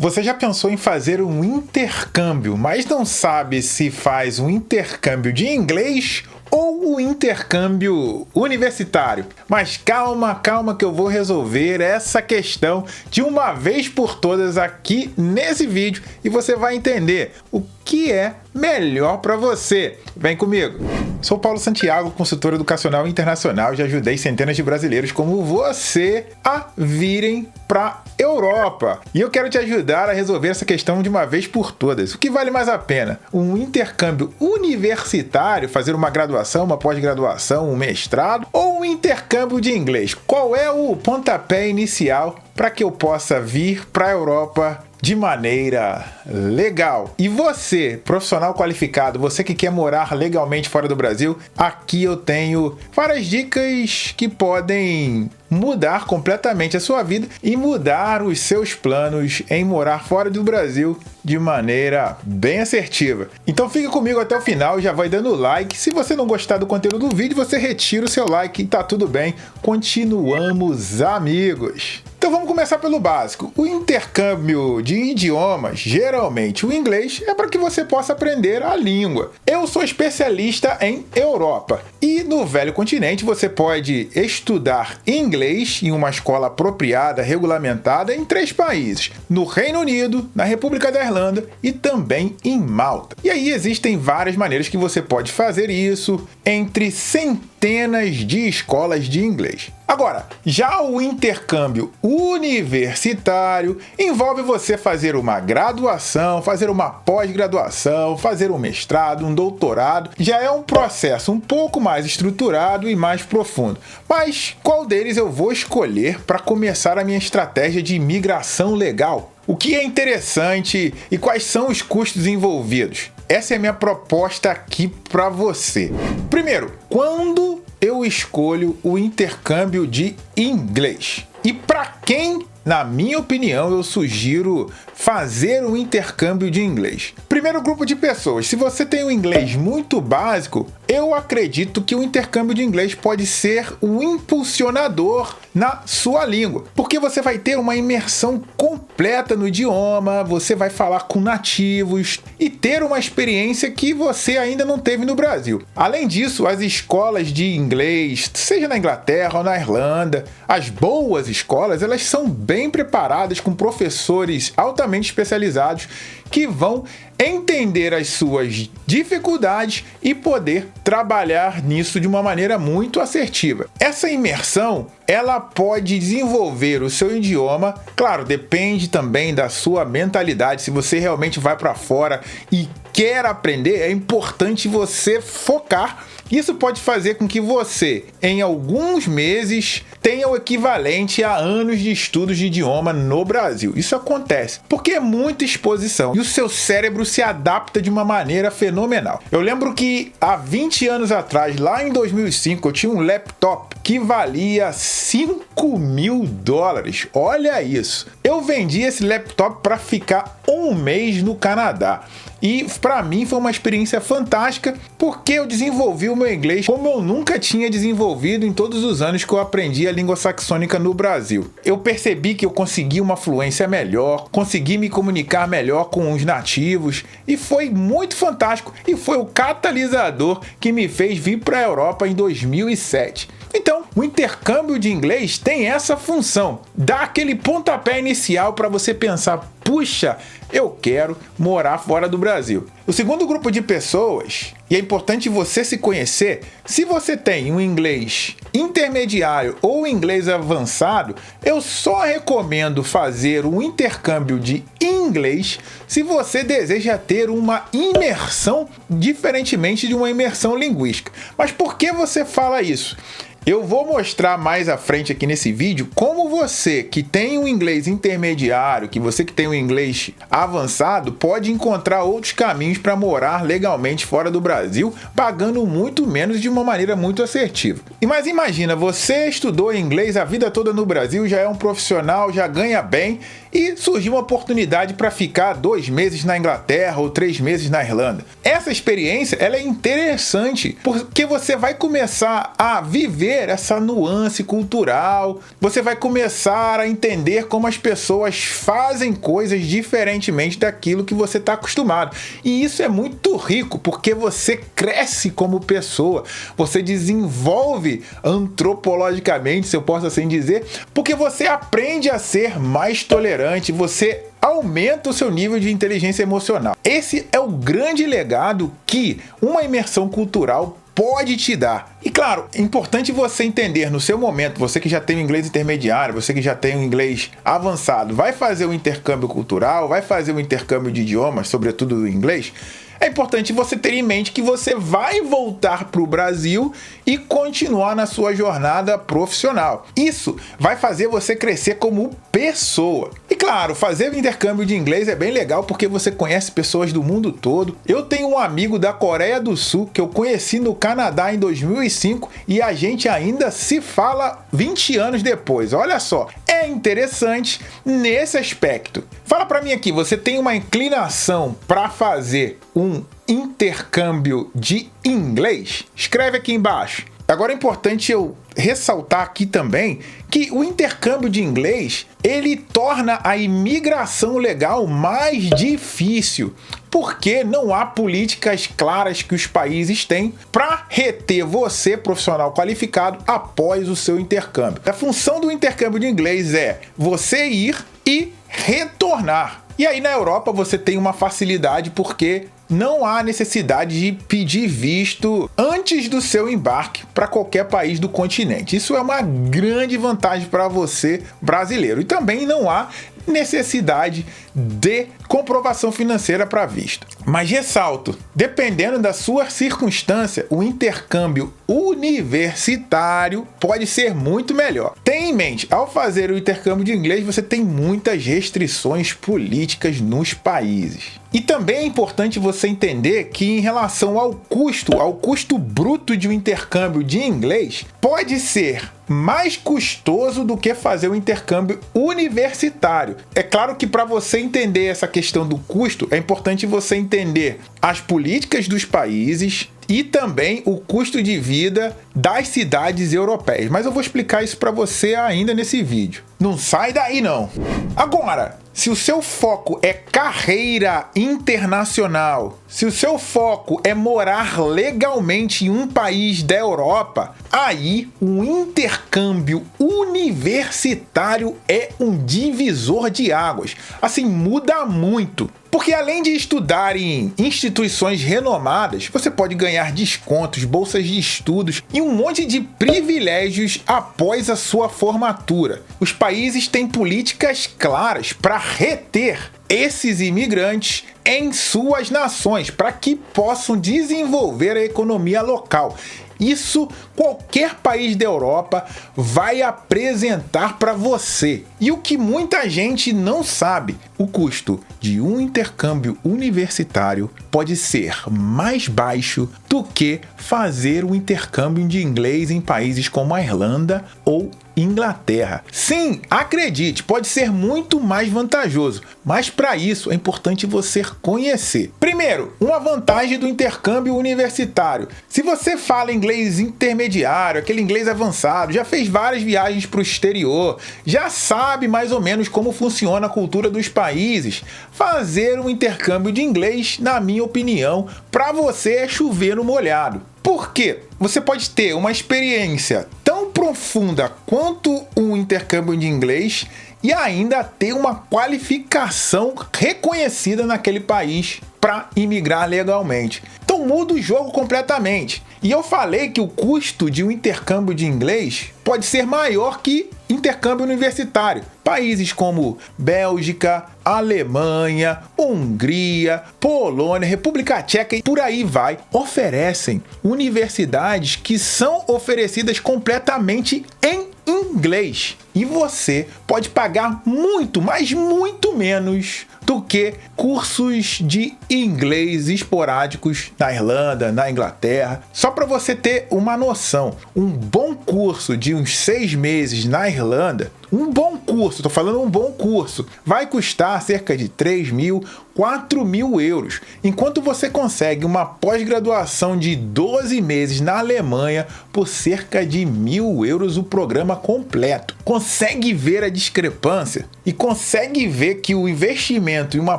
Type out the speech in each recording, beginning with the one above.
Você já pensou em fazer um intercâmbio, mas não sabe se faz um intercâmbio de inglês ou o intercâmbio universitário? Mas calma que eu vou resolver essa questão de uma vez por todas aqui nesse vídeo e você vai entender o que é melhor para você. Vem comigo! Sou Paulo Santiago, consultor educacional internacional, e já ajudei centenas de brasileiros como você a virem para Europa. E eu quero te ajudar a resolver essa questão de uma vez por todas. O que vale mais a pena? Um intercâmbio universitário, fazer uma graduação, uma pós-graduação, um mestrado, ou um intercâmbio de inglês? Qual é o pontapé inicial para que eu possa vir para a Europa de maneira legal? E você, profissional qualificado, você que quer morar legalmente fora do Brasil, aqui eu tenho várias dicas que podem mudar completamente a sua vida e mudar os seus planos em morar fora do Brasil de maneira bem assertiva. Então fica comigo até o final, já vai dando like. Se você não gostar do conteúdo do vídeo, você retira o seu like e tá tudo bem. Continuamos amigos. Então vamos começar pelo básico. O intercâmbio de idiomas, geralmente o inglês, é para que você possa aprender a língua. Eu sou especialista em Europa e no velho continente você pode estudar inglês em uma escola apropriada, regulamentada em 3 países: no Reino Unido, na República da Irlanda e também em Malta. E aí existem várias maneiras que você pode fazer isso entre centenas de escolas de inglês. Agora, já o intercâmbio universitário envolve você fazer uma graduação, fazer uma pós-graduação, fazer um mestrado, um doutorado. Já é um processo um pouco mais estruturado e mais profundo. Mas qual deles eu vou escolher para começar a minha estratégia de imigração legal? O que é interessante e quais são os custos envolvidos? Essa é a minha proposta aqui para você. Primeiro, quando eu escolho o intercâmbio de inglês? E para quem, na minha opinião, eu sugiro fazer um intercâmbio de inglês? Primeiro grupo de pessoas, se você tem um inglês muito básico, eu acredito que o intercâmbio de inglês pode ser um impulsionador na sua língua, porque você vai ter uma imersão completa no idioma, você vai falar com nativos e ter uma experiência que você ainda não teve no Brasil. Além disso, as escolas de inglês, seja na Inglaterra ou na Irlanda, as boas escolas, elas são bem preparadas com professores altamente especializados que vão entender as suas dificuldades e poder trabalhar nisso de uma maneira muito assertiva. Essa imersão, ela pode desenvolver o seu idioma, claro, depende também da sua mentalidade. Se você realmente vai para fora e quer aprender, é importante você focar. Isso pode fazer com que você, em alguns meses, tenha o equivalente a anos de estudos de idioma no Brasil. Isso acontece porque é muita exposição e o seu cérebro se adapta de uma maneira fenomenal. Eu lembro que há 20 anos atrás, lá em 2005, eu tinha um laptop que valia $5.000. Olha isso! Eu vendi esse laptop para ficar um mês no Canadá. E para mim foi uma experiência fantástica porque eu desenvolvi o meu inglês como eu nunca tinha desenvolvido em todos os anos que eu aprendi a língua saxônica no Brasil. Eu percebi que eu consegui uma fluência melhor, consegui me comunicar melhor com os nativos e foi muito fantástico e foi o catalisador que me fez vir para a Europa em 2007. Então, o intercâmbio de inglês tem essa função, dá aquele pontapé inicial para você pensar: puxa, eu quero morar fora do Brasil. O segundo grupo de pessoas, e é importante você se conhecer, se você tem um inglês intermediário ou inglês avançado, eu só recomendo fazer um intercâmbio de inglês se você deseja ter uma imersão diferentemente de uma imersão linguística. Mas por que você fala isso? Eu vou mostrar mais à frente aqui nesse vídeo como você que tem um inglês intermediário, que você que tem um inglês avançado, pode encontrar outros caminhos para morar legalmente fora do Brasil, pagando muito menos de uma maneira muito assertiva. Mas imagina, você estudou inglês a vida toda no Brasil, já é um profissional, já ganha bem e surgiu uma oportunidade para ficar 2 meses na Inglaterra ou 3 meses na Irlanda. Essa experiência ela é interessante porque você vai começar a viver essa nuance cultural, você vai começar a entender como as pessoas fazem coisas diferentemente daquilo que você está acostumado. E isso é muito rico porque você cresce como pessoa, você desenvolve antropologicamente, se eu posso assim dizer, porque você aprende a ser mais tolerante, você aumenta o seu nível de inteligência emocional. Esse é o grande legado que uma imersão cultural pode te dar. E claro, é importante você entender no seu momento, você que já tem o inglês intermediário, você que já tem o inglês avançado, vai fazer o intercâmbio cultural, vai fazer o intercâmbio de idiomas, sobretudo o inglês, é importante você ter em mente que você vai voltar para o Brasil e continuar na sua jornada profissional. Isso vai fazer você crescer como pessoa. E claro, fazer o intercâmbio de inglês é bem legal porque você conhece pessoas do mundo todo. Eu tenho um amigo da Coreia do Sul que eu conheci no Canadá em 2005 e a gente ainda se fala 20 anos depois. Olha só, é interessante nesse aspecto. Fala para mim aqui, você tem uma inclinação para fazer um intercâmbio de inglês? Escreve aqui embaixo. Agora é importante eu ressaltar aqui também que o intercâmbio de inglês, ele torna a imigração legal mais difícil, porque não há políticas claras que os países têm para reter você, profissional qualificado, após o seu intercâmbio. A função do intercâmbio de inglês é você ir e retornar. E aí na Europa você tem uma facilidade porque não há necessidade de pedir visto antes do seu embarque para qualquer país do continente. Isso é uma grande vantagem para você, brasileiro. E também não há necessidade de comprovação financeira para visto. Mas ressalto, dependendo da sua circunstância, o intercâmbio universitário pode ser muito melhor. Tenha em mente, ao fazer o intercâmbio de inglês, você tem muitas restrições políticas nos países. E também é importante você entender que em relação ao custo bruto de um intercâmbio de inglês, pode ser mais custoso do que fazer o intercâmbio universitário. É claro que para você entender essa questão do custo, é importante você entender as políticas dos países e também o custo de vida das cidades europeias. Mas eu vou explicar isso para você ainda nesse vídeo. Não sai daí não! Agora, se o seu foco é carreira internacional, se o seu foco é morar legalmente em um país da Europa, aí um intercâmbio universitário é um divisor de águas. Assim, muda muito. Porque além de estudar em instituições renomadas, você pode ganhar descontos, bolsas de estudos e um monte de privilégios após a sua formatura. Os países têm políticas claras para reter esses imigrantes em suas nações, para que possam desenvolver a economia local. Isso qualquer país da Europa vai apresentar para você. E o que muita gente não sabe, o custo de um intercâmbio universitário pode ser mais baixo do que fazer o intercâmbio de inglês em países como a Irlanda ou Inglaterra. Sim, acredite, pode ser muito mais vantajoso, mas para isso é importante você conhecer. Primeiro, uma vantagem do intercâmbio universitário. Se você fala inglês intermediário, aquele inglês avançado, já fez várias viagens para o exterior, já sabe mais ou menos como funciona a cultura dos países, fazer um intercâmbio de inglês, na minha opinião, para você é chover no molhado. Por quê? Você pode ter uma experiência tão profunda quanto um intercâmbio de inglês e ainda ter uma qualificação reconhecida naquele país para imigrar legalmente. Então muda o jogo completamente. E eu falei que o custo de um intercâmbio de inglês pode ser maior que intercâmbio universitário. Países como Bélgica, Alemanha, Hungria, Polônia, República Tcheca e por aí vai, oferecem universidades que são oferecidas completamente em inglês. E você pode pagar muito, mas muito menos do que cursos de inglês esporádicos na Irlanda, na Inglaterra. Só para você ter uma noção, um bom curso de uns 6 meses na Irlanda, um bom curso, tô falando um bom curso, vai custar cerca de 3.000, 4.000 euros, enquanto você consegue uma pós-graduação de 12 meses na Alemanha por cerca de 1.000 euros o programa completo. Consegue ver a discrepância? E consegue ver que o investimento em uma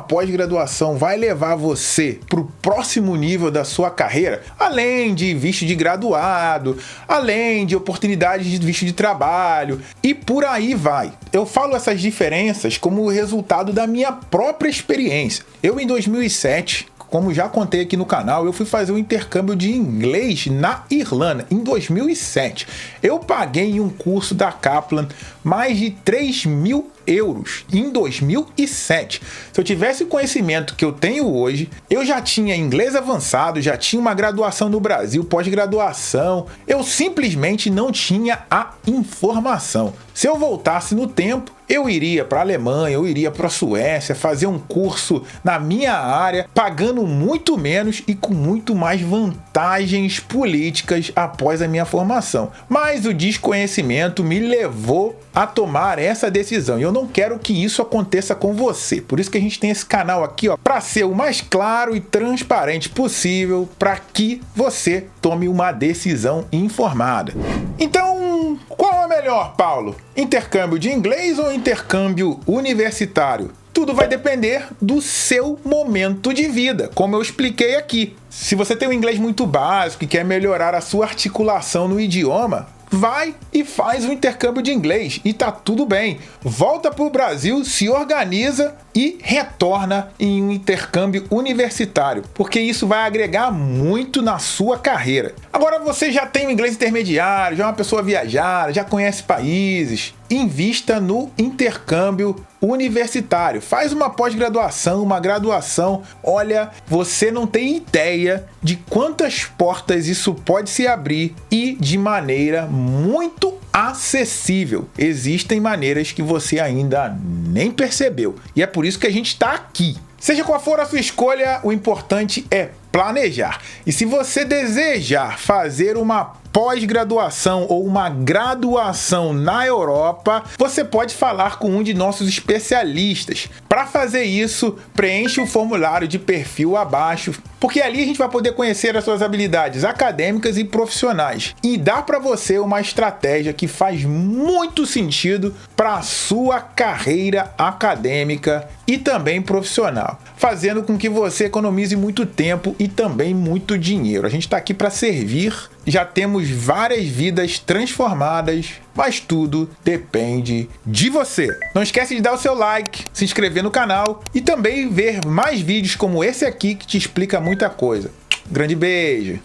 pós-graduação vai levar você para o próximo nível da sua carreira? Além de visto de graduado, além de oportunidades de visto de trabalho e por aí vai. Eu falo essas diferenças como resultado da minha própria experiência. Eu, em 2007, como já contei aqui no canal, eu fui fazer um intercâmbio de inglês na Irlanda, em 2007. Eu paguei em um curso da Kaplan mais de 3.000 euros em 2007. Se eu tivesse o conhecimento que eu tenho hoje, eu já tinha inglês avançado, já tinha uma graduação no Brasil, pós-graduação, eu simplesmente não tinha a informação. Se eu voltasse no tempo, eu iria para a Alemanha, eu iria para a Suécia, fazer um curso na minha área, pagando muito menos e com muito mais vantagens políticas após a minha formação. Mas o desconhecimento me levou a tomar essa decisão e eu não quero que isso aconteça com você. Por isso que a gente tem esse canal aqui, para ser o mais claro e transparente possível para que você tome uma decisão informada. Então, qual é melhor, Paulo? Intercâmbio de inglês ou intercâmbio universitário? Tudo vai depender do seu momento de vida, como eu expliquei aqui. Se você tem um inglês muito básico e quer melhorar a sua articulação no idioma, vai e faz um intercâmbio de inglês e tá tudo bem. Volta para o Brasil, se organiza e retorna em um intercâmbio universitário, porque isso vai agregar muito na sua carreira. Agora você já tem um inglês intermediário, já é uma pessoa viajada, já conhece países, invista no intercâmbio universitário. Faz uma pós-graduação, uma graduação. Olha, você não tem ideia de quantas portas isso pode se abrir e de maneira muito acessível. Existem maneiras que você ainda nem percebeu. E é por isso que a gente está aqui. Seja qual for a sua escolha, o importante é planejar. E se você desejar fazer uma pós-graduação ou uma graduação na Europa, você pode falar com um de nossos especialistas. Para fazer isso, preencha o formulário de perfil abaixo, porque ali a gente vai poder conhecer as suas habilidades acadêmicas e profissionais e dar para você uma estratégia que faz muito sentido para a sua carreira acadêmica e também profissional, fazendo com que você economize muito tempo e também muito dinheiro. A gente está aqui para servir, já temos várias vidas transformadas, mas tudo depende de você. Não esquece de dar o seu like, se inscrever no canal e também ver mais vídeos como esse aqui que te explica muita coisa. Grande beijo!